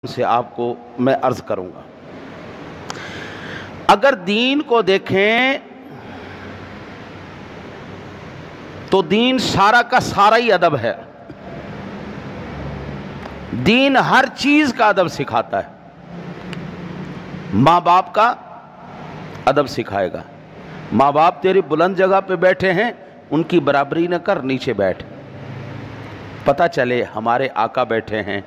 سے آپ کو میں عرض کروں گا۔ اگر دین کو دیکھیں تو دین سارا کا سارا ہی ادب ہے۔ دین ہر چیز کا ادب سکھاتا ہے۔ ماں باپ کا ادب سکھائے گا۔ ماں باپ تیری بلند جگہ پہ بیٹھے ہیں، ان کی برابری نہ کر، نیچے بیٹھ، پتہ چلے ہمارے آقا بیٹھے ہیں،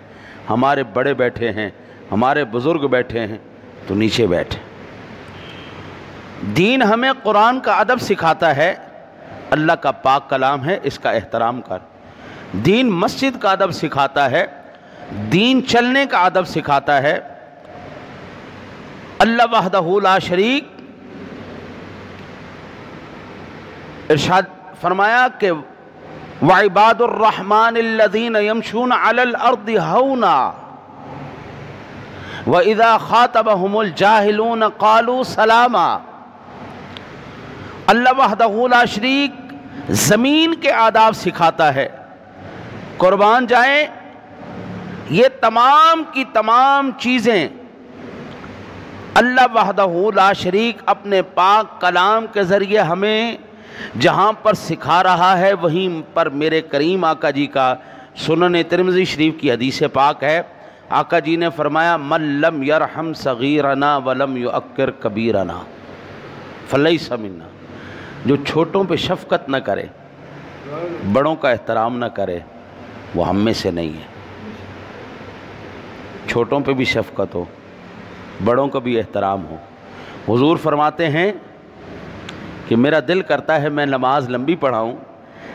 ہمارے بڑے بیٹھے ہیں، ہمارے بزرگ بیٹھے ہیں، تو نیچے بیٹھ۔ دین ہمیں قرآن کا ادب سکھاتا ہے، اللہ کا پاک کلام ہے، اس کا احترام کر۔ دین مسجد کا ادب سکھاتا ہے، دین چلنے کا ادب سکھاتا ہے۔ اللہ وحدہ لا شریک ارشاد فرمایا کہ وَعِبَادُ الرَّحْمَنِ الَّذِينَ يَمْشُونَ عَلَى الْأَرْضِ هَوْنًا وَإِذَا خَاطَبَهُمُ الْجَاهِلُونَ قَالُوا سَلَامًا۔ اللہ وحدہ لا شریک زمین کے آداب سکھاتا ہے۔ قربان جائیں، یہ تمام کی تمام چیزیں اللہ وحدہ لا شریک اپنے پاک کلام کے ذریعے ہمیں جہاں پر سکھا رہا ہے، وہیں پر میرے کریم آقا جی کا سنن ترمذی شریف کی حدیث پاک ہے۔ آقا جی نے فرمایا من لم یرحم صغیرنا ولم یؤکر کبیرنا فلیس منا۔ جو چھوٹوں پہ شفقت نہ کرے، بڑوں کا احترام نہ کرے، وہ ہم میں سے نہیں ہے۔ چھوٹوں پہ بھی شفقت ہو، بڑوں کا بھی احترام ہو۔ حضور فرماتے ہیں کہ میرا دل کرتا ہے میں نماز لمبی پڑھاؤں،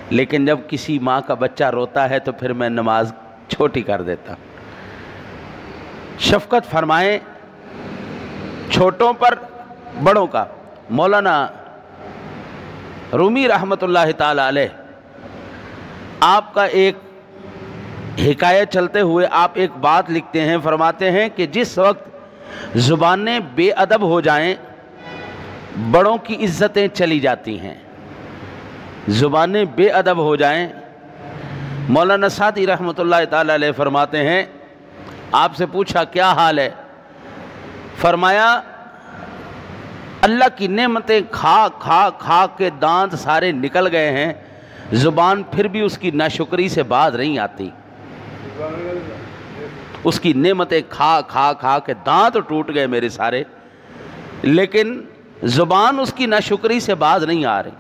لیکن جب کسی ماں کا بچہ روتا ہے تو پھر میں نماز چھوٹی کر دیتا۔ شفقت فرمائیں چھوٹوں پر، بڑوں کا۔ مولانا رومی رحمۃ اللہ تعالی علیہ، آپ کا ایک حکایت چلتے ہوئے آپ ایک بات لکھتے ہیں، فرماتے ہیں کہ جس وقت زبانیں بے ادب ہو جائیں، بڑوں کی عزتیں چلی جاتی ہیں۔ زبانیں بے ادب ہو جائیں، مولانا سعدی رحمۃ اللہ تعالی علیہ فرماتے ہیں، آپ سے پوچھا کیا حال ہے؟ فرمایا اللہ کی نعمتیں کھا کھا کھا کے دانت سارے نکل گئے ہیں، زبان پھر بھی اس کی ناشکری سے باز نہیں آتی۔ اس کی نعمتیں کھا کھا کھا کے دانت ٹوٹ گئے میرے سارے، لیکن زبان اس کی ناشکری سے باز نہیں آ رہی۔